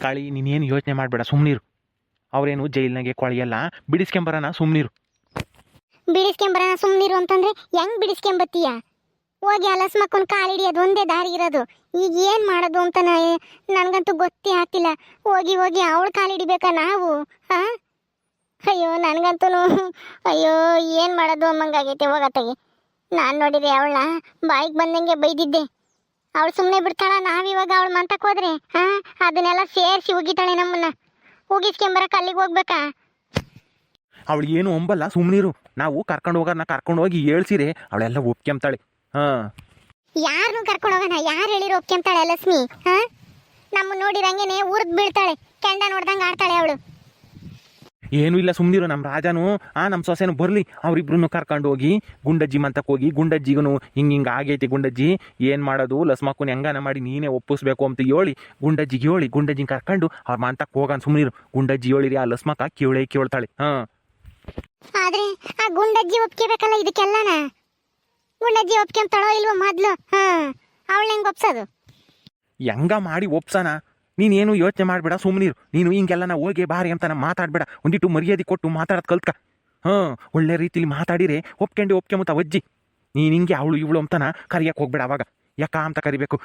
ಕಾಳಿ ನೀನೇನು ಯೋಚನೆ ಮಾಡಬೇಡ, ಸುಮ್ಮನಿರು. ಅವರೇನು ಜೈಲ್ನಾಗೆ ಕೊಳೆಯಲ್ಲ, ಬಿಡಿಸ್ಕೊಂಬರೋಣ, ಸುಮ್ಮನಿರು. ಬಿಡಿಸ್ಕೊಂಬರೋಣ ಸುಮ್ಮನಿರು ಅಂತಂದ್ರೆ ಹೆಂಗ್ ಬಿಡಿಸ್ಕೊಂಬತ್ತೀಯ? ಹೋಗಿ ಅಲಸ್ ಮಕ್ಕೊಂದು ಕಾಲಿಡಿಯೋದು ಒಂದೇ ದಾರಿ ಇರೋದು. ಈಗ ಏನು ಮಾಡೋದು ಅಂತ ನನಗಂತೂ ಗೊತ್ತೇ ಆಗ್ತಿಲ್ಲ. ಹೋಗಿ ಹೋಗಿ ಅವಳು ಕಾಲಿಡಿಬೇಕಾ ನಾವು? ಹಾಂ, ಅಯ್ಯೋ ನನಗಂತೂ ಅಯ್ಯೋ ಏನು ಮಾಡೋದು ಅಮ್ಮಂಗಾಗೈತೆ. ಹೋಗತ್ತಾಗಿ ನಾನು ನೋಡಿದೆ ಅವಳನ್ನ ಬಾಯಿಗೆ ಬಂದಂಗೆ ಬೈದಿದ್ದೆ. ಅವಳು ಸುಮ್ಮನೆ ಬಿಡ್ತಾಳ? ನಾವಿವಾಗ ಅವಳು ಮಂತಕ್ಕೆ ಹೋದ್ರೆ ಹಾಂ ಅದನ್ನೆಲ್ಲ ಸೇರಿಸಿ ಉಗಿತಾಳೆ ನಮ್ಮನ್ನ. ಉಗಿಸ್ಕೊಂಬರಕ್ಕೆ ಅಲ್ಲಿಗೆ ಹೋಗ್ಬೇಕಾ? ಅವಳು ಏನು ಒಂಬಲ್ಲ, ಸುಮ್ಮನಿರು. ನಾವು ಕರ್ಕೊಂಡು ಹೋಗಿ ಹೇಳ್ಸಿರೆ ಅವಳೆಲ್ಲ ಒಪ್ಕೊಂತಾಳೆ. ಹಾಂ, ಯಾರನ್ನು ಕರ್ಕೊಂಡು ಹೋಗೋಣ? ಯಾರು ಹೇಳಿರೋ ಒಪ್ಕೊಂತಾಳೆ ಲಕ್ಷ್ಮಿ? ಹಾಂ, ನಮ್ಮ ನೋಡಿರಂಗೆನೆ ಊರ್ದು ಬೀಳ್ತಾಳೆ, ಕೆಂಡ ನೋಡ್ದಂಗೆ ಆಡ್ತಾಳೆ ಅವಳು. ಏನೂ ಇಲ್ಲ, ಸುಮ್ಮನಿರು. ನಮ್ಮ ರಾಜನು ನಮ್ಮ ಸೊಸೆನೂ ಬರಲಿ, ಅವರಿಬ್ರು ಕರ್ಕೊಂಡು ಹೋಗಿ ಗುಂಡಜ್ಜಿ ಮಂತಕ್ಕೆ ಹೋಗಿ, ಗುಂಡಜ್ಜಿಗೂ ಹಿಂಗೆ ಆಗೈತೆ ಗುಂಡಜ್ಜಿ ಏನು ಮಾಡೋದು, ಲಸ್ಮಕ್ಕನ ಹೆಂಗನ ಮಾಡಿ ನೀನೇ ಒಪ್ಪಿಸ್ಬೇಕು ಅಂತ ಹೇಳಿ ಗುಂಡಜ್ಜಿಗೆ ಕರ್ಕೊಂಡು ಅವ್ರ ಮಂತಕ್ಕೆ ಹೋಗೋಣ. ಸುಮ್ಮನಿರು. ಗುಂಡಜ್ಜಿ ಹೇಳಿರಿ ಆ ಲಸ್ಮಕ್ಕ ಕೇಳ್ತಾಳೆ. ಹಾಂ, ಆದ್ರೆ ಆ ಗುಂಡಜ್ಜಿ ಒಪ್ಕೋಬೇಕಲ್ಲ ಇದಕ್ಕೆಲ್ಲನ. ಗುಂಡಜ್ಜಿ ಒಪ್ಕೊಂತಾಳೋ ಇಲ್ವೋ ಮೊದ್ಲು? ಹಾಂ, ಅವಳು ಹೆಂಗೆ ಒಪ್ಸೋದು? ಹೆಂಗ ಮಾಡಿ ಒಪ್ಸನ? ನೀನೇನು ಯೋಚನೆ ಮಾಡಬೇಡ, ಸುಮ್ಮನಿರು. ನೀನು ಹಿಂಗೆಲ್ಲ ಹೋಗಿ ಬಾರಿ ಅಂತ ಮಾತಾಡಬೇಡ. ಒಂದಿಟ್ಟು ಮರ್ಯಾದೆ ಕೊಟ್ಟು ಮಾತಾಡೋದು ಕಲ್ತ್ಕ. ಹಾಂ, ಒಳ್ಳೆ ರೀತಿಲಿ ಮಾತಾಡಿರೆ ಒಪ್ಕೊಂಬತ್ತ ಅಜ್ಜಿ. ನೀನು ಹಿಂಗೆ ಅವಳು ಇವಳು ಅಂತನ ಕರಿಯಕ್ಕೆ ಹೋಗ್ಬೇಡ. ಅವಾಗ ಯಾಕ ಅಂತ ಕರಿಬೇಕು,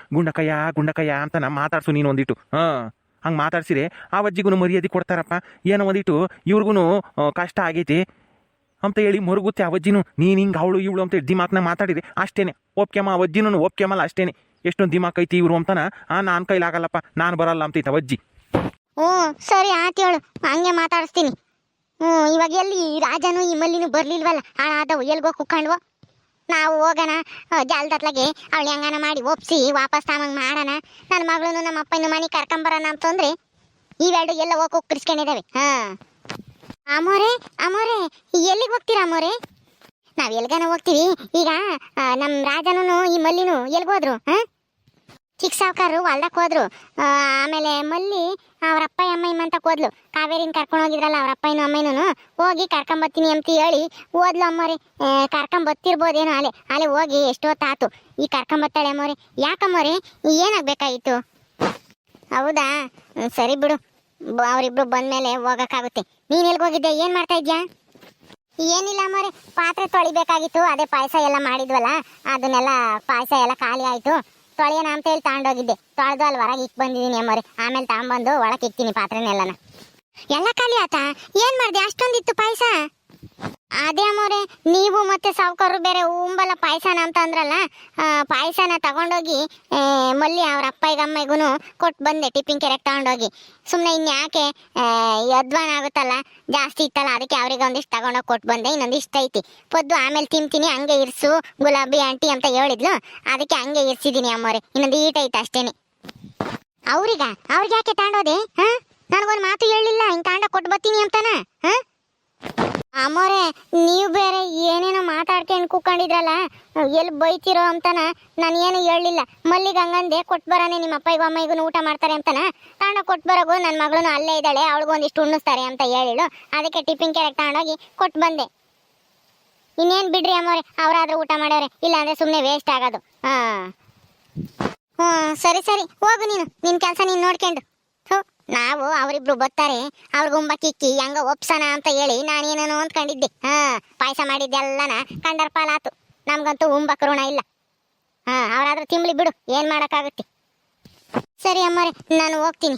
ಗುಂಡಕಯ್ಯ ಅಂತನ ಮಾತಾಡ್ಸು ನೀನು ಒಂದಿಟ್ಟು. ಹಾಂ, ಹಂಗೆ ಮಾತಾಡ್ಸಿರೆ ಆ ಅಜ್ಜಿಗೂ ಮರ್ಯಾದೆ ಕೊಡ್ತಾರಪ್ಪ. ಏನೋ ಒಂದಿಟ್ಟು ಇವ್ರಿಗೂ ಕಷ್ಟ ಆಗೈತಿ ಅಂತ ಹೇಳಿ ಮರುಗುತ್ತೆ ಆ ಅಜ್ಜಿನೂ. ನೀನು ಹಿಂಗೆ ಅವಳು ಇವಳು ಅಂತೇಳಿ ದಿಮಾಕ್ನ ಮಾತಾಡಿದೆ ಅಷ್ಟೇನೆ ಒಪ್ಕೆಮ್ಮ. ಆ ಅಜ್ಜಿನೂ ಒಪ್ಕೆಮಲ್ಲ ಅಷ್ಟೇನೆ. ಎಷ್ಟೊಂದು ದಿಮಾಕ್ ಐತಿ ಇವರು ಅಂತಾನ. ನಾನು ಕೈಲಾಗಲ್ಲಪ್ಪ, ನಾನು ಬರಲ್ಲ ಅಂತೈತೆ ಅಜ್ಜಿ. ಹ್ಞೂ ಸರಿ ಆಯ್ತು ಹೇಳು, ಹಂಗೆ ಮಾತಾಡಿಸ್ತೀನಿ. ಇವಾಗ ಎಲ್ಲಿ ರಾಜನು ಈ ಮಲ್ಲಿನೂ ಬರಲಿಲ್ವಲ್ಲ, ಹಾಳಾದವು ಎಲ್ಗೋ ಕುಕ್ಕೊಂಡ್ವೋ. ನಾವು ಹೋಗೋಣ ಜಾಲದತ್ಲಾಗೆ ಅವಳು ಹೆಂಗಾನ ಮಾಡಿ ಒಪ್ಸಿ ವಾಪಸ್ ತಾಮಂಗೆ ಮಾಡೋಣ. ನನ್ನ ಮಗಳೂ ನಮ್ಮ ಅಪ್ಪನ ಮನೆ ಕರ್ಕೊಂಬರೋಣ ಅಂತಂದ್ರೆ ಇವೆರಡು ಎಲ್ಲ ಹೋಗಿ ಕುಕ್ಕರಿಸ್ಕೊಂಡಿದ್ದಾವೆ. ಹಾಂ, ಅಮ್ಮೋರೆ ಎಲ್ಲಿಗೆ ಹೋಗ್ತೀರಾ ಅಮ್ಮೋರೆ? ನಾವು ಎಲ್ಗಾನ ಹೋಗ್ತೀವಿ. ಈಗ ನಮ್ಮ ರಾಜನೂ ಈ ಮಲ್ಲಿನೂ ಎಲ್ಗೋದ್ರು? ಹಾಂ, ಚಿಕ್ಕ ಸಾವುಕಾರರು ಹೊಲ್ದಕ್ಕೆ ಹೋದ್ರು. ಆಮೇಲೆ ಮಲ್ಲಿ ಅವ್ರ ಅಪ್ಪ ಅಮ್ಮ ಮಂತಕ್ಕೆ ಹೋದ್ಲು. ಕಾವೇರಿನ ಕರ್ಕೊಂಡು ಹೋಗಿದ್ರಲ್ಲ ಅವ್ರ ಅಪ್ಪನೂ ಅಮ್ಮನೂ, ಹೋಗಿ ಕರ್ಕೊಂಬತ್ತೀನಿ ಅಂತ ಹೇಳಿ ಓದ್ಲು ಅಮ್ಮೋರೆ. ಕರ್ಕೊಂಬತ್ತಿರ್ಬೋದೇನೋ ಅಲೆ ಹೋಗಿ ಎಷ್ಟೊತ್ತಾತು. ಈಗ ಕರ್ಕೊಂಬತ್ತಾಳೆ ಅಮ್ಮೋರೆ. ಯಾಕಮ್ಮೋರೆ ಏನಾಗಬೇಕಾಗಿತ್ತು? ಹೌದಾ, ಸರಿ ಬಿಡು, ಅವರಿಬ್ರು ಬಂದಮೇಲೆ ಹೋಗೋಕ್ಕಾಗುತ್ತೆ. ನೀನು ಎಲ್ಗೋಗಿದ್ದೆ? ಏನು ಮಾಡ್ತಾ ಇದ್ಯಾ? ಏನಿಲ್ಲ ಅಮ್ಮೋರೆ, ಪಾತ್ರೆ ತೊಳಿಬೇಕಾಗಿತ್ತು. ಅದೇ ಪಾಯಸ ಎಲ್ಲ ಮಾಡಿದ್ವಲ್ಲ, ಅದನ್ನೆಲ್ಲ ಪಾಯಸ ಎಲ್ಲ ಖಾಲಿ ಆಯಿತು. ತೊಳೆಯೋಣ ಅಂತ ಹೇಳಿ ತಗೊಂಡೋಗಿದ್ದೆ. ತೊಳೆದು ಅಲ್ಲಿ ಹೊರಗೆ ಇಕ್ ಬಂದಿದ್ದೀನಿ ಅಮ್ಮೋರೆ. ಆಮೇಲೆ ತಗೊಂಬಂದು ಒಳಗೆ ಇಕ್ತೀನಿ ಪಾತ್ರೆನೆಲ್ಲನ. ಎಲ್ಲ ಖಾಲಿ ಆತಾ? ಏನು ಮಾಡಿದೆ ಅಷ್ಟೊಂದಿತ್ತು ಪಾಯಸ? ಅದೇ ಅಮ್ಮೋರೆ, ನೀವು ಮತ್ತೆ ಸಾವುಕಾರರು ಬೇರೆ ಉಂಬಲ್ಲ ಪಾಯಸನ ಅಂತ ಅಂದ್ರಲ್ಲ, ಪಾಯಸನ ತಗೊಂಡೋಗಿ ಮಲ್ಲಿ ಅವ್ರ ಅಪ್ಪಗೆ ಅಮ್ಮಗೂ ಕೊಟ್ಟು ಬಂದೆ. ಟಿಫಿನ್ ಕೆರೆಗೆ ತಗೊಂಡೋಗಿ. ಸುಮ್ಮನೆ ಇನ್ಯಾಕೆ ಯದ್ವಾನ ಆಗುತ್ತಲ್ಲ, ಜಾಸ್ತಿ ಇತ್ತಲ್ಲ, ಅದಕ್ಕೆ ಅವ್ರಿಗೆ ಒಂದಿಷ್ಟು ತಗೊಂಡೋಗಿ ಕೊಟ್ಟು ಬಂದೆ. ಇನ್ನೊಂದಿಷ್ಟು ಐತಿ ಪೊದ್ದು, ಆಮೇಲೆ ತಿಂತೀನಿ. ಹಂಗೆ ಇರಿಸು ಗುಲಾಬಿ ಆಂಟಿ ಅಂತ ಹೇಳಿದ್ಲು, ಅದಕ್ಕೆ ಹಂಗೆ ಇರಿಸಿದ್ದೀನಿ ಅಮ್ಮೋರೆ. ಇನ್ನೊಂದು ಈಟೈತೆ ಅಷ್ಟೇನೆ. ಅವ್ರಿಗೆ ಯಾಕೆ ತಗೊಂಡೋದೆ? ಹಾಂ, ನನಗೊಂದು ಮಾತು ಹೇಳಿಲ್ಲ, ಹಿಂಗೆ ತಗೊಂಡೋಗಿ ಕೊಟ್ಟು ಬರ್ತೀನಿ ಅಂತಾನ? ಹಾಂ ಅಮ್ಮೋರೆ, ನೀವು ಬೇರೆ ಏನೇನೋ ಮಾತಾಡ್ಕೊಂಡು ಕೂತ್ಕೊಂಡಿದ್ರಲ್ಲ, ಎಲ್ಲಿ ಬೈತಿರೋ ಅಂತಾನ ನಾನು ಏನು ಹೇಳಲಿಲ್ಲ. ಮಲ್ಲಿಗೆ ಹಂಗಂದೆ ಕೊಟ್ಟು ಬರೋನೆ, ನಿಮ್ಮ ಅಪ್ಪಗೂ ಅಮ್ಮಗೂ ಊಟ ಮಾಡ್ತಾರೆ ಅಂತಾನ ತಗೊಂಡೋಗಿ ಕೊಟ್ಟು ಬರೋಗು. ನನ್ನ ಮಗಳೂ ಅಲ್ಲೇ ಇದ್ದಾಳೆ, ಅವಳಿಗೂ ಒಂದಿಷ್ಟು ಉಣ್ಣಿಸ್ತಾರೆ ಅಂತ ಹೇಳಿಳು. ಅದಕ್ಕೆ ಟಿಫಿನ್ ಕೆರೆಗೆ ತಗೊಂಡೋಗಿ ಕೊಟ್ಟು ಬಂದೆ. ಇನ್ನೇನು ಬಿಡ್ರಿ ಅಮ್ಮೋರೆ, ಅವರಾದ್ರೂ ಊಟ ಮಾಡೋರೆ, ಇಲ್ಲಾಂದರೆ ಸುಮ್ಮನೆ ವೇಸ್ಟ್ ಆಗೋದು. ಸರಿ ಹೋಗು, ನಿನ್ನ ಕೆಲಸ ನೀನು ನೋಡ್ಕೊಂಡು. ನಾವು ಅವರಿಬ್ರು ಬರ್ತಾರೆ, ಅವ್ರಿಗುಂಬ ಕಿಕ್ಕಿ ಹೆಂಗ ಒಪ್ಸನ ಅಂತ ಹೇಳಿ ನಾನೇನೇನೋ ಅಂದ್ಕೊಂಡಿದ್ದೆ. ಪಾಯಸ ಮಾಡಿದ್ದೆಲ್ಲನ ಕಂಡರ್ ಪಾಲಾತು. ನಮ್ಗಂತೂ ಉಂಬಕ್ ಋಣ ಇಲ್ಲ. ಅವರಾದ್ರೂ ತಿಂಬ್ಲಿ ಬಿಡು, ಏನು ಮಾಡೋಕ್ಕಾಗುತ್ತೆ. ಸರಿ ಅಮ್ಮರೆ, ನಾನು ಹೋಗ್ತೀನಿ.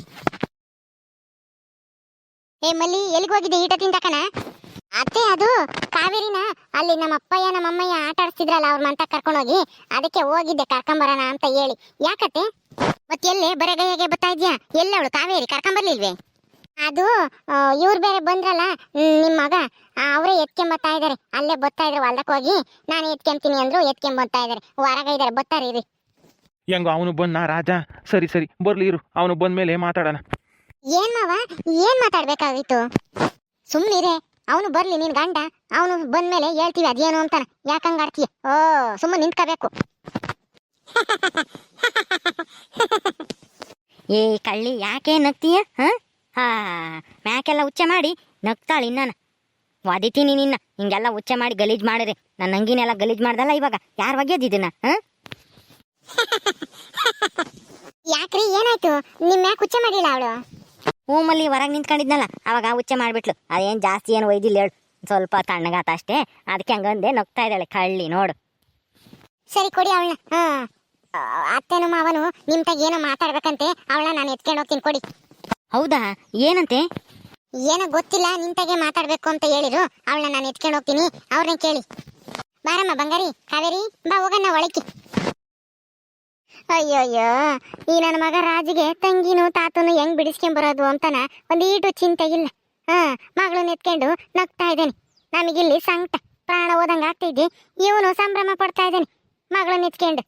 ಏ ಮಲ್ಲಿ, ಎಲ್ಲಿಗೆ ಹೋಗಿದ್ದೆ ಈಟ ತಿಂತಕನ? ಅತ್ತೆ, ಅದು ಕಾವೇರಿನ ಅಲ್ಲಿ ನಮ್ಮ ಅಪ್ಪಯ್ಯ ನಮ್ಮ ಅಮ್ಮಯ್ಯ ಆಟ ಆಡ್ತಿದ್ರಲ್ಲ, ಅವ್ರ ಮಂತ ಕರ್ಕೊಂಡೋಗಿ, ಅದಕ್ಕೆ ಹೋಗಿದ್ದೆ ಕರ್ಕೊಂಬರೋಣ ಅಂತ ಹೇಳಿ. ಯಾಕತ್ತೆ ಮತ್ತೆಲ್ಲೇ ಬರೆಗೈಯಾಗೆ ಬರ್ತಾ ಇದ್ಯಾ? ಎಲ್ಲವಳು ಕಾವೇರಿ ಕರ್ಕೊಂಬರ್ಲಿಲ್ವೇ? ಅದು ಇವ್ರು ಬೇರೆ ಬಂದ್ರಲ್ಲ, ನಿಮ್ಮ ಮಗ, ಅವರೇ ಎತ್ಕೊಂಬತ್ತಾ ಇದ್ದಾರೆ. ಅಲ್ಲೇ ಬರ್ತಾ ಇದ್ರು ಹೊಲ್ದಕ್ಕೆ ಹೋಗಿ. ನಾನು ಎತ್ಕೊಂತೀನಿ ಅಂದ್ರು, ಎತ್ಕೊಂಬತ್ತಾ ಇದ್ದಾರೆ. ಹೊರಗ ಇದ್ದಾರೆ, ಬರ್ತಾರೆ ರೀ. ಹೆಂಗೋ ಅವನು ಬಂದ ರಾಜ? ಸರಿ ಬರ್ಲಿ ಇರು, ಅವನು ಬಂದ್ಮೇಲೆ ಮಾತಾಡೋಣ. ಏನ್ ಮಾವ, ಏನ್ ಮಾತಾಡ್ಬೇಕಾಗಿತ್ತು? ಸುಮ್ಮನಿರೇ, ಅವನು ಬರ್ಲಿ, ನಿನ್ ಗಂಡ. ಅವನು ಬಂದ್ಮೇಲೆ ಹೇಳ್ತೀವಿ ಅದೇನು ಅಂತಾನ. ಯಾಕಂಗ ಆಡ್ತೀಯ? ಸುಮ್ಮನೆ ನಿಂತ್ಕೋಬೇಕು. ಏ ಕಳ್ಳಿ, ಯಾಕೆ ನಗ್ತೀಯ? ಮ್ಯಾಕೆಲ್ಲ ಉಚ್ಚೆ ಮಾಡಿ ನಗ್ತಾಳೆ. ಇನ್ನಾನ ಒದಿತೀನಿ ನಿನ್ನ. ಹಿಂಗೆಲ್ಲ ಉಚ್ಚೆ ಮಾಡಿ ಗಲೀಜ್ ಮಾಡಿದ್ರೆ ನನ್ನ ಅಂಗಿನೆಲ್ಲ ಗಲೀಜ್ ಮಾಡ್ದಲ್ಲ. ಇವಾಗ ಯಾರು ಒಗೆದಿದ್ದೀನ? ಯಾಕ್ರಿ, ಏನಾಯ್ತು? ನಿಮ್ಮ ಮ್ಯಾಕ್ ಉಚ್ಚೆ ಮಾಡಿಲ್ಲ ಅವಳು? ಹೂಮಲ್ಲಿ ಹೊರಗೆ ನಿಂತ್ಕೊಂಡಿದ್ನಲ್ಲ ಅವಾಗ ಉಚ್ಚೆ ಮಾಡ್ಬಿಟ್ಲು. ಅದೇನು ಜಾಸ್ತಿ ಏನು ಒಯ್ದಿಲ್ಲ ಹೇಳು, ಸ್ವಲ್ಪ ತಣ್ಣಗಾತ ಅಷ್ಟೇ. ಅದಕ್ಕೆ ಹಂಗಂದೆ ನಗ್ತಾ ಇದ್ದಾಳೆ ಕಳ್ಳಿ ನೋಡು. ಸರಿ ಕೊಡಿ ಅವಳನ್ನ. ಅತ್ತೆನು ಮಾವನು ನಿಮ್ ತಾಗ ಏನೋ ಮಾತಾಡ್ಬೇಕಂತೆ, ಅವಳನ್ನ ನಾನು ಎತ್ಕೊಂಡು ಹೋಗ್ತೀನಿ, ಕೊಡಿ. ಹೌದಾ, ಏನಂತೆ? ಏನೋ ಗೊತ್ತಿಲ್ಲ, ನಿಂತಾಗೆ ಮಾತಾಡ್ಬೇಕು ಅಂತ ಹೇಳಿರು. ಅವಳನ್ನ ನಾನು ಎತ್ಕೊಂಡು ಹೋಗ್ತೀನಿ, ಅವ್ರನ್ನ ಕೇಳಿ. ಬಾರಮ್ಮ ಬಂಗಾರಿ, ಕಾವೇರಿ ಬಾ ಹೋಗಣ್ಣ ಒಳಕ್ಕೆ. ಅಯ್ಯೋಯ್ಯೋ, ಈ ನನ್ನ ಮಗ ರಾಜಿಗೆ ತಂಗಿನೂ ತಾತನು ಹೆಂಗ್ ಬಿಡಿಸ್ಕೊಂಬರೋದು ಅಂತನ ಒಂದೀಟು ಚಿಂತೆ ಇಲ್ಲ. ಮಗಳನ್ನ ಎತ್ಕೊಂಡು ನಗ್ತಾ ಇದ್ದೇನೆ. ನಮಗಿಲ್ಲಿ ಸಂಕಟ ಪ್ರಾಣ ಹೋದಂಗ ಆಗ್ತಿದ್ದೆ, ಇವನು ಸಂಭ್ರಮ ಪಡ್ತಾ ಇದ್ದೇನೆ ಮಗಳನ್ನ ಎತ್ಕೊಂಡು.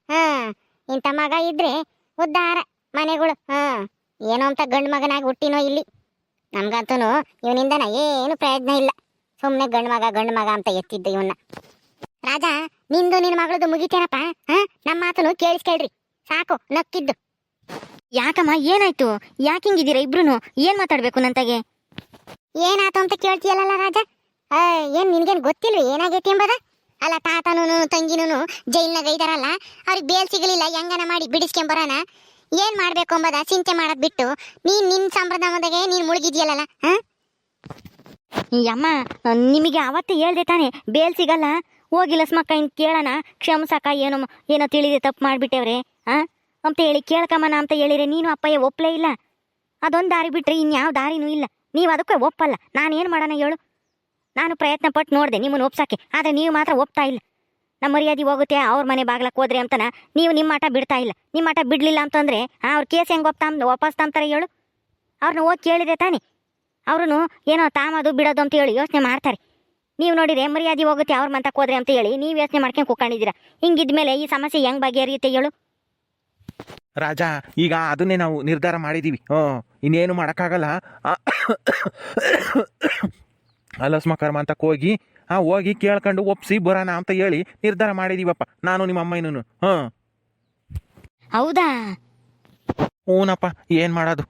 ಇಂಥ ಮಗ ಇದ್ರೆ ಉದ್ಧಾರ ಮನೆಗಳು. ಏನೋ ಅಂತ ಗಂಡು ಮಗನಾಗಿ ಹುಟ್ಟಿನೋ ಇಲ್ಲಿ. ನಮ್ಗಂತೂ ಇವನಿಂದನ ಏನು ಪ್ರಯೋಜನ ಇಲ್ಲ. ಸುಮ್ಮನೆ ಗಂಡು ಮಗ ಅಂತ ಎತ್ತಿದ್ದೆ ಇವನ್ನ. ರಾಜ, ನಿಂದು ನಿನ್ನ ಮಗಳದು ಮುಗಿತೇನಪ್ಪ. ನಮ್ಮ ಮಾತನ್ನು ಕೇಳಿಸ್ಕೇಳ್ರಿ, ಸಾಕು ನಕ್ಕಿದ್ದು. ಯಾಕಮ್ಮ, ಏನಾಯ್ತು? ಯಾಕೆ ಹಿಂಗಿದ್ದೀರಾ ಇಬ್ರು? ಏನ್ ಮಾತಾಡ್ಬೇಕು ನಂತಾಗೆ? ಏನಾಯ್ತು ಅಂತ ಕೇಳ್ತೀಯಲ್ಲ ರಾಜ? ಏನ್ ನಿನ್ಗೇನು ಗೊತ್ತಿಲ್ವಿ ಏನಾಗೈತಿ ಎಂಬುದ? ಅಲ್ಲ, ತಾತನೂ ತಂಗಿನೂ ಜೈಲ್ನಾಗ ಇದಾರಲ್ಲ, ಅವ್ರಿಗೆ ಬೇಲ್ ಸಿಗಲಿಲ್ಲ, ಹೆಂಗನ ಮಾಡಿ ಬಿಡಿಸ್ಕೊಂಬರೋಣ. ಏನ್ ಮಾಡ್ಬೇಕು ಎಂಬುದ ಚಿಂತೆ ಮಾಡೋದ್ ಬಿಟ್ಟು ನಿನ್ ಸಂಪ್ರದಾಯದಾಗೆ ನೀನ್ ಮುಳುಗಿದ್ಯಲ್ಲ. ಈ ಅಮ್ಮ ನಿಮಗೆ ಅವತ್ತೇ ಹೇಳ್ದೆ ತಾನೆ ಬೇಲ್ ಸಿಗಲ್ಲ, ಹೋಗಿ ಲಸ್ಮಕ್ಕ ಇನ್ ಕೇಳೋಣ, ಕ್ಷಮಸಕ್ಕ, ಏನೋ ತಿಳಿದೆ ತಪ್ಪು ಮಾಡ್ಬಿಟ್ಟೇವ್ರೆ ಅಂತ ಹೇಳಿ ಕೇಳ್ಕಮ್ಮನ ಅಂತ ಹೇಳಿದ್ರೆ ನೀನು ಅಪ್ಪಯ್ಯ ಒಪ್ಪಲೇ ಇಲ್ಲ. ಅದೊಂದು ದಾರಿ ಬಿಟ್ರೆ ಇನ್ಯಾವ ದಾರಿನೂ ಇಲ್ಲ. ನೀವು ಅದಕ್ಕೆ ಒಪ್ಪಲ್ಲ. ನಾನೇನು ಮಾಡೋಣ ಹೇಳು? ನಾನು ಪ್ರಯತ್ನ ಪಟ್ಟು ನೋಡಿದೆ ನಿಮ್ಮನ್ನು ಒಪ್ಸಕ್ಕೆ, ಆದರೆ ನೀವು ಮಾತ್ರ ಒಪ್ತಾ ಇಲ್ಲ. ನಮ್ಮ ಮರ್ಯಾದೆ ಹೋಗುತ್ತೆ ಅವ್ರ ಮನೆ ಬಾಗ್ಲಕ್ಕೆ ಹೋದ್ರೆ ಅಂತನ ನೀವು ನಿಮ್ಮ ಆಟ ಬಿಡ್ತಾ ಇಲ್ಲ. ನಿಮ್ಮ ಆಟ ಬಿಡಲಿಲ್ಲ ಅಂತಂದರೆ ಅವ್ರ ಕೇಸ್ ಹೆಂಗೆ ವಾಪಸ್ ತಾಂತಾರೆ ಹೇಳು? ಅವ್ರನ್ನ ಹೋಗಿ ಕೇಳಿದೆ ತಾನೆ, ಅವ್ರೂ ಏನೋ ತಾಮದು ಬಿಡೋದು ಅಂತ ಹೇಳಿ ಯೋಚನೆ ಮಾಡ್ತಾರೆ. ನೀವು ನೋಡಿದ್ರೆ ಮರ್ಯಾದೆ ಹೋಗುತ್ತೆ ಅವ್ರ ಮಂತಕ್ಕೆ ಹೋದ್ರೆ ಅಂತ ಹೇಳಿ ನೀವು ಯೋಚನೆ ಮಾಡ್ಕೊಂಡು ಕೂತ್ಕೊಂಡಿದ್ದೀರಾ. ಹಿಂಗಿದ್ಮೇಲೆ ಈ ಸಮಸ್ಯೆ ಹೆಂಗೆ ಬಗೆಹರಿಯುತ್ತೆ ಹೇಳು? ರಾಜ, ಈಗ ಅದನ್ನೇ ನಾವು ನಿರ್ಧಾರ ಮಾಡಿದ್ದೀವಿ. ಇನ್ನೇನು ಮಾಡೋಕ್ಕಾಗಲ್ಲ. ಅಲಸ್ಮ ಕರ್ಮ ಅಂತಕ್ಕೆ ಹೋಗಿ ಕೇಳ್ಕೊಂಡು ಒಪ್ಸಿ ಬರೋಣ ಅಂತ ಹೇಳಿ ನಿರ್ಧಾರ ಮಾಡಿದೀವಪ್ಪ, ನಾನು ನಿಮ್ಮ ಅಮ್ಮನೂ. ಹೌದಾ? ಹ್ಞೂನಪ್ಪ, ಏನು ಮಾಡೋದು?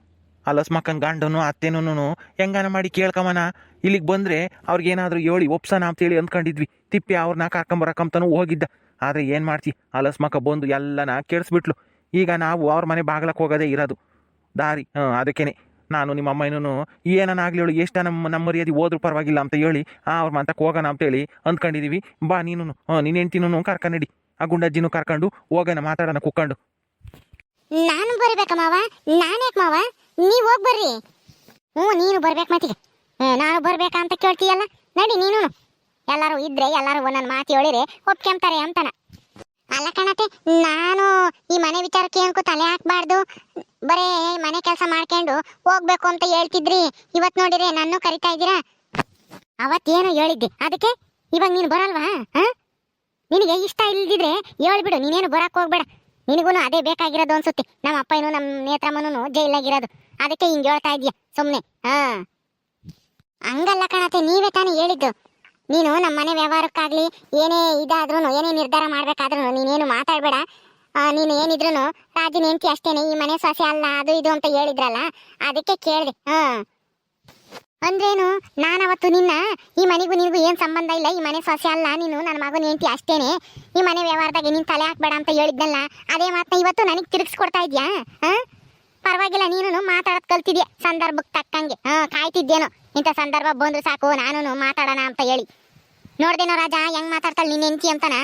ಅಲಸ್ಮಕ್ಕನ ಗಂಡನು ಅತ್ತೆನೂ ಹೆಂಗಾನ ಮಾಡಿ ಕೇಳ್ಕಮನ. ಇಲ್ಲಿಗೆ ಬಂದರೆ ಅವ್ರಿಗೇನಾದರೂ ಹೇಳಿ ಒಪ್ಸೋಣ ಅಂತೇಳಿ ಅಂದ್ಕೊಂಡಿದ್ವಿ. ತಿಪ್ಪಿ ಅವ್ರನ್ನ ಕರ್ಕೊಂಬರಕ್ಕಂತನೂ ಹೋಗಿದ್ದ. ಆದರೆ ಏನು ಮಾಡ್ತಿ, ಅಲಸ್ಮಕ್ಕ ಬಂದು ಎಲ್ಲನ ಕೆಡಿಸ್ಬಿಟ್ಲು. ಈಗ ನಾವು ಅವ್ರ ಮನೆ ಬಾಗ್ಲಕ್ಕೆ ಹೋಗೋದೇ ಇರೋದು ದಾರಿ. ಅದಕ್ಕೇನೆ ನಾನು ನಿಮ್ಮ ಅಮ್ಮನೂ ಏನನ್ನಾಗಲಿ ಹೇಳಿ ಎಷ್ಟು ನಮ್ಮ ಮರ್ಯಾದೆ ಹೋದ್ರೂ ಪರವಾಗಿಲ್ಲ ಅಂತ ಹೇಳಿ ಅವ್ರ ಮಂತಕ್ಕೆ ಹೋಗೋಣ ಅಂತೇಳಿ ಅಂದ್ಕೊಂಡಿದ್ದೀವಿ. ಬಾ ನೀನು ನಿನ್ನ ಹೆಂಡ್ತಿನೂ ಕರ್ಕೊಂಡಿ, ಆ ಗುಂಡಜ್ಜಿನೂ ಕರ್ಕೊಂಡು ಹೋಗೋಣ, ಮಾತಾಡೋಣ ಕುಕ್ಕೊಂಡು. ನಾನು ಬರ್ಬೇಕ ಮಾವ? ನಾನ್ಯಾಕೆ ಮಾವ? ನೀವು ಹೋಗಿ ಬರ್ರಿ. ನೀನು ಬರ್ಬೇಕು ಮತ್ತಿಗೆ. ನಾನು ಬರ್ಬೇಕಂತ ಕೇಳ್ತೀಯಲ್ಲ, ನಡಿ ನೀನು. ಎಲ್ಲರೂ ಇದ್ರೆ ಎಲ್ಲರೂ ಒಂದೊಂದು ಮಾತು ಹೇಳಿರೆ ಒಪ್ಕೊಂತಾರೆ ಅಂತನ. ಅಲ್ಲ ಕಣತೆ, ನಾನು ಈ ಮನೆ ವಿಚಾರಕ್ಕೆ ಏನಕ್ಕೂ ತಲೆ ಹಾಕ್ಬಾರ್ದು, ಬರೇ ಮನೆ ಕೆಲಸ ಮಾಡ್ಕೊಂಡು ಹೋಗ್ಬೇಕು ಅಂತ ಹೇಳ್ತಿದ್ರಿ. ಇವತ್ತು ನೋಡಿದ್ರೆ ನನ್ನೂ ಕರಿತಾ ಇದ್ದೀರಾ. ಅವತ್ತೇನೋ ಹೇಳಿದ್ದೆ, ಅದಕ್ಕೆ ಇವಾಗ ನೀನು ಬರಲ್ವಾ? ನಿನಗೆ ಇಷ್ಟ ಇಲ್ದಿದ್ರೆ ಹೇಳ್ಬಿಡು, ನೀನೇನು ಬರಕ್ಕೆ ಹೋಗ್ಬೇಡ. ನಿನಗೂ ಅದೇ ಬೇಕಾಗಿರೋದು ಅನ್ಸುತ್ತೆ. ನಮ್ಮ ಅಪ್ಪನೂ ನಮ್ಮ ನೇತ್ರಮ್ಮನೂ ಜೈಲಾಗಿರೋದು, ಅದಕ್ಕೆ ಹಿಂಗೆ ಹೇಳ್ತಾ ಇದೀಯ ಸುಮ್ಮನೆ. ಹಂಗಲ್ಲ ಕಣತೆ, ನೀವೇ ತಾನೇ ಹೇಳಿದ್ದು. ನೀನು ನಮ್ಮ ಮನೆ ವ್ಯವಹಾರಕ್ಕಾಗ್ಲಿ ಏನೇ ಇದಾದ್ರೂ, ಏನೇ ನಿರ್ಧಾರ ಮಾಡ್ಬೇಕಾದ್ರೂ ನೀನೇನು ಮಾತಾಡಬೇಡ. ನೀನು ಏನಿದ್ರು ರಾಜಿನ ಹೆಂಡತಿ ಅಷ್ಟೇನೆ, ಈ ಮನೆ ಸೊಸೆ ಅಲ್ಲ ಅದು ಇದು ಅಂತ ಹೇಳಿದ್ರಲ್ಲ, ಅದಕ್ಕೆ ಕೇಳಿದೆ. ಅಂದ್ರೇನು, ನಾನವತ್ತು ನಿನ್ನ ಈ ಮನೆಗೂ ನಿನಗೂ ಏನು ಸಂಬಂಧ ಇಲ್ಲ, ಈ ಮನೆ ಸೊಸೆ ಅಲ್ಲ, ನೀನು ನನ್ನ ಮಗನ ಹೆಂಡತಿ ಅಷ್ಟೇನೆ, ಈ ಮನೆ ವ್ಯವಹಾರದಾಗ ನೀನು ತಲೆ ಹಾಕ್ಬೇಡ ಅಂತ ಹೇಳಿದ್ನಲ್ಲ, ಅದೇ ಮಾತನ್ನ ಇವತ್ತು ನನಗೆ ತಿರುಗಿಸ್ಕೊಡ್ತಾ ಇದೆಯಾ? ಪರವಾಗಿಲ್ಲ, ನೀನು ಮಾತಾಡೋದು ಕಲ್ತಿದ್ಯಾ ಸಂದರ್ಭಕ್ಕೆ ತಕ್ಕಂಗೆ. ಕಾಯ್ತಿದ್ದೇನೋ ಇಂಥ ಸಂದರ್ಭ ಬಂದ್ರೆ ಸಾಕು ನಾನು ಮಾತಾಡೋಣ ಅಂತ ಹೇಳಿ. ನೋಡ್ದೇನೋ ರಾಜ ಹೆಂಗ್ ಮಾತಾಡ್ತಾಳೆ ನಿನ್ನ ಹೆಂಡತಿ ಅಂತನ.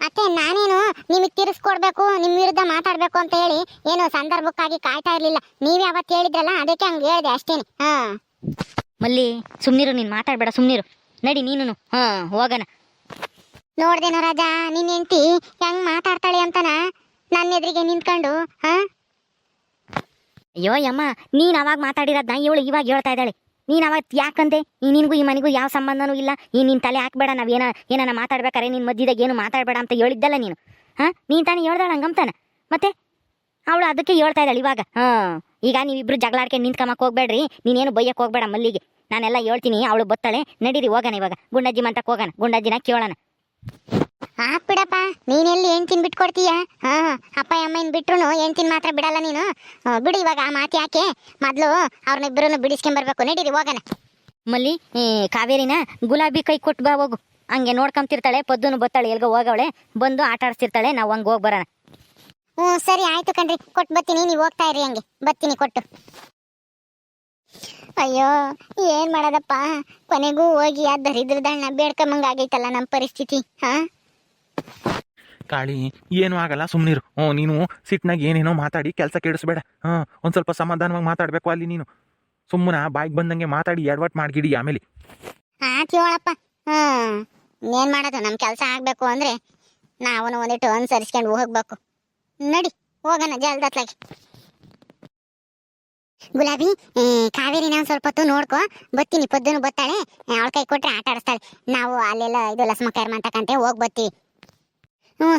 ಅತ್ತೆ, ನಾನೇನು ನಿಮಗೆ ತಿರ್ಸ್ಕೊಡ್ಬೇಕು, ನಿಮ್ಮ ವಿರುದ್ಧ ಮಾತಾಡ್ಬೇಕು ಅಂತ ಹೇಳಿ ಏನು ಸಂದರ್ಭಕ್ಕಾಗಿ ಕಾಯ್ತಾ ಇರ್ಲಿಲ್ಲ. ನೀವೇ ಅವತ್ತು ಹೇಳಿದ್ರಲ್ಲ, ಅದಕ್ಕೆ ಹಂಗೆ ಹೇಳಿದೆ ಅಷ್ಟೇನೆ. ಮಲ್ಲಿ ಸುಮ್ನಿರು, ನೀನು ಮಾತಾಡ್ಬೇಡ, ಸುಮ್ನಿರು. ನಡಿ ನೀನು ಹೋಗೋಣ. ನೋಡ್ದೇನೋ ರಾಜ ನಿನ್ನ ಹೆಂಡತಿ ಹೆಂಗ್ ಮಾತಾಡ್ತಾಳೆ ಅಂತನ ನನ್ನ ಎದುರಿಗೆ ನಿಂತ್ಕೊಂಡು. ಅಯ್ಯೋ ಅಮ್ಮ, ನೀನು ಅವಾಗ ಮಾತಾಡಿರೋದ್ನ ಇವಳು ಇವಾಗ ಹೇಳ್ತಾ ಇದ್ದಾಳೆ. ನೀನು ಅವತ್ತು ಯಾಕಂದೆ ನಿನಗೂ ಈ ಮನೆಗೂ ಯಾವ ಸಂಬಂಧನೂ ಇಲ್ಲ, ನೀನು ತಲೆ ಹಾಕ್ಬೇಡ, ನಾವು ಏನಾನ ಮಾತಾಡ್ಬೇಕಾರೆ ನಿನ್ನ ಮಧ್ಯದಾಗ ಏನು ಮಾತಾಡಬೇಡ ಅಂತ ಹೇಳಿದ್ದಲ್ಲ ನೀನು. ನೀನು ತಾನೇ ಹೇಳ್ದಾಳ ಹಂಗಂತಾನೆ. ಮತ್ತೆ ಅವಳು ಅದಕ್ಕೆ ಹೇಳ್ತಾ ಇದ್ದಾಳೆ ಇವಾಗ. ಈಗ ನೀವಿಬ್ರು ಜಗಳಾಡ್ಕೊಂಡು ನಿಂತ್ಕೊಂಬಕ್ಕೆ ಹೋಗ್ಬೇಡ್ರಿ, ನೀನೇನು ಬೈಯಕ್ಕೆ ಹೋಗ್ಬೇಡ ಮಲ್ಲಿಗೆ. ನಾನೆಲ್ಲ ಹೇಳ್ತೀನಿ, ಅವಳು ಬತ್ತಾಳೆ. ನಡೀರಿ ಹೋಗೋಣ ಇವಾಗ, ಗುಂಡಜ್ಜಿ ಮಂತಕ್ಕೆ ಹೋಗೋಣ, ಗುಂಡಜ್ಜಿನ ಕೇಳೋಣ. ಬಿಡಪ್ಪ, ನೀನೆಲ್ಲಿ ಹೆಂಡ್ತಿನ ಬಿಟ್ಕೊಡ್ತೀಯ? ಅಪ್ಪ ಅಮ್ಮನ ಬಿಟ್ರು ಹೆಂಡ್ತಿನ ಮಾತ್ರ ಬಿಡಲ್ಲ ನೀನು. ಬಿಡು ಇವಾಗ ಆ ಮಾತು ಯಾಕೆ, ಮೊದಲು ಅವ್ರನ್ನಿಬ್ಬರನ್ನು ಬಿಡಿಸ್ಕೊಂಬರ್ಬೇಕು. ನಡೀರಿ ಹೋಗೋಣ. ಮಲ್ಲಿ, ಕಾವೇರಿನ ಗುಲಾಬಿ ಕೈ ಕೊಟ್ಟು ಬಾ ಹೋಗು. ಹಂಗೆ ನೋಡ್ಕೊಂತಿರ್ತಾಳೆ, ಪದ್ದುನು ಬತ್ತಾಳೆ, ಎಲ್ಗೋ ಹೋಗವಳೆ, ಬಂದು ಆಟ ಆಡಿಸ್ತಿರ್ತಾಳೆ. ನಾವು ಹಂಗೆ ಹೋಗಿ ಬರೋಣ. ಸರಿ ಆಯ್ತು ಕಣ್ರಿ, ಕೊಟ್ಟು ಬರ್ತೀನಿ, ನೀವು ಹೋಗ್ತಾ ಇರಿ, ಹಂಗೆ ಬರ್ತೀನಿ ಕೊಟ್ಟು. ಅಯ್ಯೋ ಏನ್ ಮಾಡೋದಪ್ಪ, ಕೊನೆಗೂ ಹೋಗಿ ಆ ದರಿದ್ರದಣ್ಣ ಬೇಡ್ಕೊಂಬಂಗಾಗೈತಲ್ಲ ನಮ್ಮ ಪರಿಸ್ಥಿತಿ. ಹಾ ಕಾಳಿ ಏನೂ ಆಗಲ್ಲ ಸುಮ್ಮನಿರು. ನೀನು ಸಿಟ್ನಾಗ ಏನೇನೋ ಮಾತಾಡಿ ಕೆಲಸ ಕೆಡಿಸ್ಬೇಡ. ಒಂದು ಸ್ವಲ್ಪ ಸಮಾಧಾನವಾಗಿ ಮಾತಾಡಬೇಕು ಅಲ್ಲಿ ನೀನು. ಸುಮ್ಮನೆ ಬಾಯಿಗೆ ಬಂದಂಗೆ ಮಾತಾಡಿ ಎಡವಟ್ ಮಾಡ್ಗಿಡಿ ಆಮೇಲೆ. ಆತ್ ಹೇಳಪ್ಪ. ಏನ್ ಮಾಡೋದು, ನಮ್ಮ ಕೆಲಸ ಆಗ್ಬೇಕು ಅಂದ್ರೆ ನಾವು ಒಂದಿಟ್ಟು ಅನುಸರಿಸ್ಕೊಂಡು ಹೋಗ್ಬೇಕು. ನಡಿ ಹೋಗೋಣ ಜಲ್ದತ್ಲಾಗಿ. ಗುಲಾಬಿ, ಕಾವೇರಿನ ಒಂದು ಸ್ವಲ್ಪ ಹೊತ್ತು ನೋಡ್ಕೊ, ಬತ್ತೀನಿ. ಪೊದ್ದುನು ಬತ್ತಾಳೆ, ಅವಳ ಕೈ ಕೊಟ್ರೆ ಆಟ ಆಡಿಸ್ತಾಳೆ. ನಾವು ಅಲ್ಲೆಲ್ಲ ಇದು ಲಸ್ಮಕರ್ ಮಾಡ್ತಕ್ಕಂತೆ ಹೋಗಿ ಬರ್ತೀವಿ.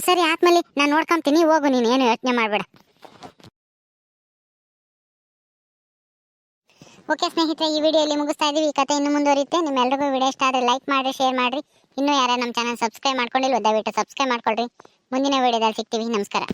ಸರಿ ಆತ್ಮಲ್ಲಿ ನಾನು ನೋಡ್ಕೊಂತೀನಿ, ಹೋಗು ನೀನು, ಏನು ಯೋಚನೆ ಮಾಡಬೇಡ. ಓಕೆ ಸ್ನೇಹಿತರೆ, ಈ ವಿಡಿಯೋಲಿ ಮುಗಿಸ್ತಾ ಇದೀವಿ. ಈ ಕಥೆ ಇನ್ನು ಮುಂದುವರಿಯುತ್ತೆ. ನಿಮ್ಮೆಲ್ಲರಿಗೂ ವಿಡಿಯೋ ಇಷ್ಟ ಆದರೆ ಲೈಕ್ ಮಾಡಿ, ಶೇರ್ ಮಾಡಿರಿ. ಇನ್ನೂ ಯಾರು ನಮ್ಮ ಚಾನಲ್ ಸಬ್ಸ್ಕ್ರೈಬ್ ಮಾಡ್ಕೊಂಡಿಲ್ಲ, ದಯವಿಟ್ಟು ಸಬ್ಸ್ಕ್ರೈಬ್ ಮಾಡ್ಕೊಳ್ರಿ. ಮುಂದಿನ ವಿಡಿಯೋದಲ್ಲಿ ಸಿಗ್ತೀವಿ. ನಮಸ್ಕಾರ.